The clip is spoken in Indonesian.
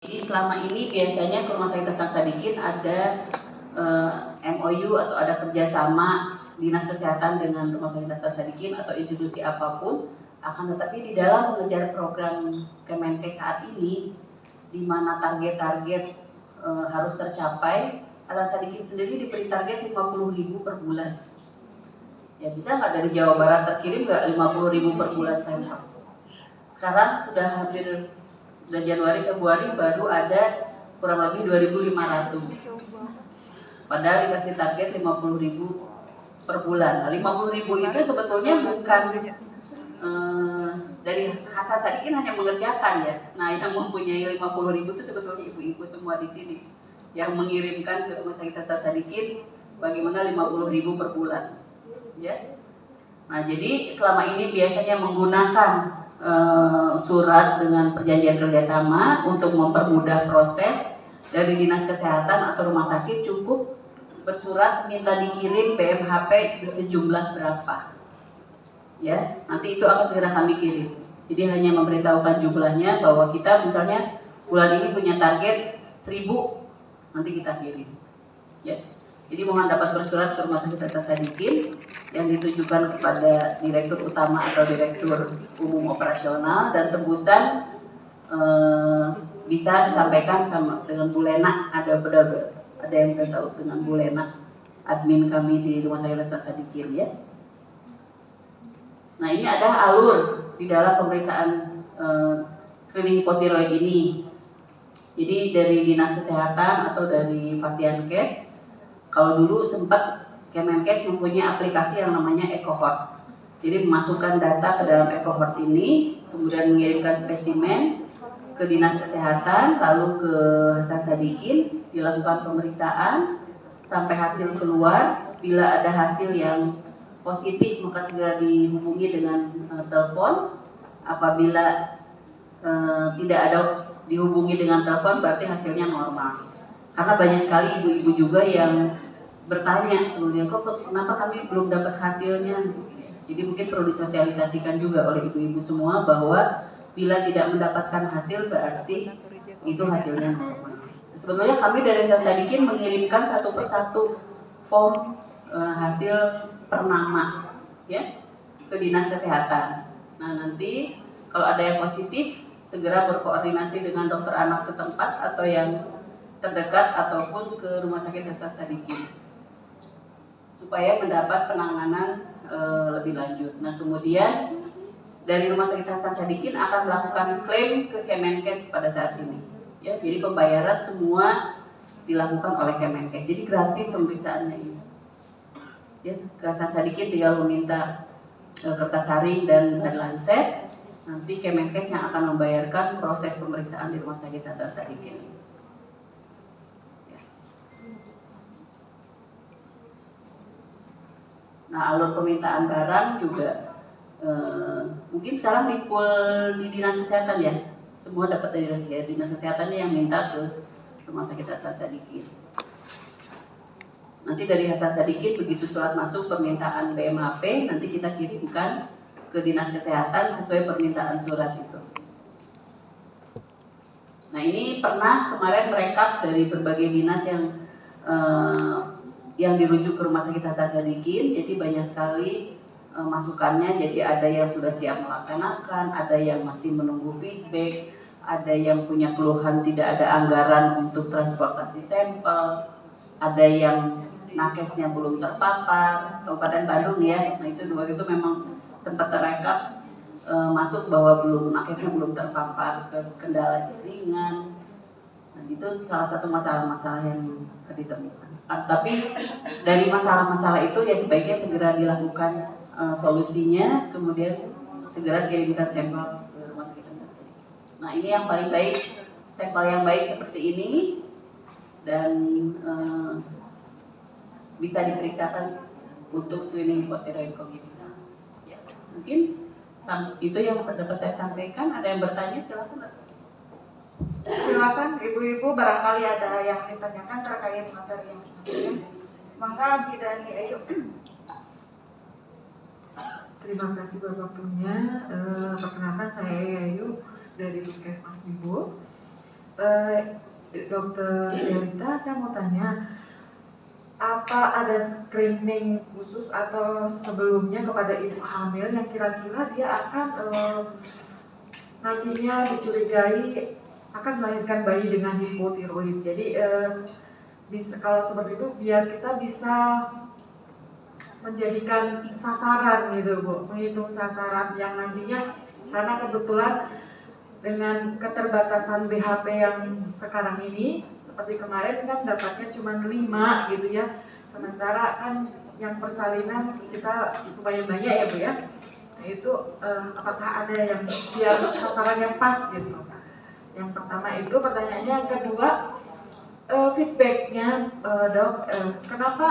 Jadi selama ini biasanya ke Rumah Sakit Hasan Sadikin ada MOU atau ada kerjasama Dinas Kesehatan dengan Rumah Sakit Hasan Sadikin atau institusi apapun. Akan tetapi di dalam mengejar program Kemenkes saat ini, di mana target-target harus tercapai, Hasan Sadikin sendiri diberi target 50.000 per bulan. Ya bisa nggak dari Jawa Barat terkirim nggak 50.000 per bulan sampel? Sekarang sudah hampir bulan Januari Februari baru ada kurang lebih 2.500. Padahal dikasih target 50.000 per bulan. Nah, 50.000 itu sebetulnya bukan dari Hasan Sadikin hanya mengerjakan ya. Nah, yang mempunyai 50.000 itu sebetulnya ibu-ibu semua di sini yang mengirimkan ke Rumah Sakit Hasan Sadikin bagaimana 50.000 per bulan. Ya. Nah, jadi selama ini biasanya menggunakan surat dengan perjanjian kerjasama untuk mempermudah proses dari Dinas Kesehatan atau rumah sakit, cukup bersurat minta dikirim BMHP sejumlah berapa. Ya, nanti itu akan segera kami kirim. Jadi hanya memberitahukan jumlahnya bahwa kita misalnya bulan ini punya target 1.000, nanti kita kirim. Ya. Jadi mohon dapat bersurat ke Rumah Sakit Hasan Sadikin yang ditujukan kepada Direktur Utama atau Direktur Umum Operasional, dan tembusan bisa disampaikan sama dengan Bu Lena. Ada yang tahu dengan Bu Lena, admin kami di Rumah Sakit Hasan Sadikin ya. Nah, ini ada alur di dalam pemeriksaan screening hipotiroid ini. Jadi dari Dinas Kesehatan atau dari Pasienkes, kalau dulu sempat Kemenkes mempunyai aplikasi yang namanya EcoHort. Jadi memasukkan data ke dalam EcoHort ini, kemudian mengirimkan spesimen ke Dinas Kesehatan, lalu ke Hasan Sadikin, dilakukan pemeriksaan sampai hasil keluar. Bila ada hasil yang positif maka segera dihubungi dengan telepon. Apabila tidak ada dihubungi dengan telepon berarti hasilnya normal. Karena banyak sekali ibu-ibu juga yang bertanya sebetulnya, kok kenapa kami belum dapat hasilnya? Jadi mungkin perlu disosialisasikan juga oleh ibu-ibu semua bahwa bila tidak mendapatkan hasil berarti itu hasilnya normal. Sebetulnya kami dari Hasan Sadikin mengirimkan satu persatu form hasil per nama ya ke Dinas Kesehatan. Nah, nanti kalau ada yang positif segera berkoordinasi dengan dokter anak setempat atau yang terdekat ataupun ke Rumah Sakit Hasan Sadikin supaya mendapat penanganan lebih lanjut. Nah, kemudian dari Rumah Sakit Hasan Sadikin akan melakukan klaim ke Kemenkes pada saat ini. Ya, jadi pembayaran semua dilakukan oleh Kemenkes. Jadi gratis pemeriksaannya ini. Ya, ke Hasan Sadikin tinggal meminta kertas saring dan lancet. Nanti Kemenkes yang akan membayarkan proses pemeriksaan di Rumah Sakit Hasan Sadikin. Nah, alur permintaan barang juga mungkin sekarang di pool di Dinas Kesehatan ya, semua dapat dari Dinas Kesehatannya yang minta ke Rumah Sakit Hasan Sadikin. Nanti dari Hasan Sadikin begitu surat masuk permintaan BMHP, nanti kita kirimkan ke Dinas Kesehatan sesuai permintaan surat itu. Nah, ini pernah kemarin merekap dari berbagai dinas yang dirujuk ke Rumah Sakit Hasan Sadikin, jadi banyak sekali masukannya. Jadi ada yang sudah siap melaksanakan, ada yang masih menunggu feedback, ada yang punya keluhan tidak ada anggaran untuk transportasi sampel, ada yang nakesnya belum terpapar, Kabupaten Bandung ya. Nah, itu dua itu memang sempat terekap masuk bahwa nakesnya belum terpapar, kendala jaringan. Nah, itu salah satu masalah-masalah yang ditemukan. Tapi dari masalah-masalah itu ya sebaiknya segera dilakukan solusinya, kemudian segera kirimkan sampel ke Rumah Sakit Hasan Sadikin. Nah, ini yang paling baik, sampel yang baik seperti ini dan bisa diperiksakan untuk screening hipotiroid congenital. Ya, mungkin itu yang dapat saya sampaikan. Ada yang bertanya, silakan. Silakan ibu-ibu, barangkali ada yang ditanyakan terkait materi yang disampaikan. Maka Bidani Ayu. Terima kasih Bapak punya. Perkenalkan saya Ayu dari Puskesmas Wibo. Dokter Delita, saya mau tanya, apa ada screening khusus atau sebelumnya kepada ibu hamil yang kira-kira dia akan nantinya dicurigai akan melahirkan bayi dengan hipotiroid. Jadi bisa, kalau seperti itu biar kita bisa menjadikan sasaran gitu Bu, menghitung sasaran yang nantinya, karena kebetulan dengan keterbatasan BHP yang sekarang ini, seperti kemarin kan dapatnya cuma 5 gitu ya, sementara kan yang persalinan kita lumayan banyak ya Bu ya. Nah itu apakah ada yang biar sasarannya pas gitu? Yang pertama itu pertanyaannya. Yang kedua, feedbacknya dok, kenapa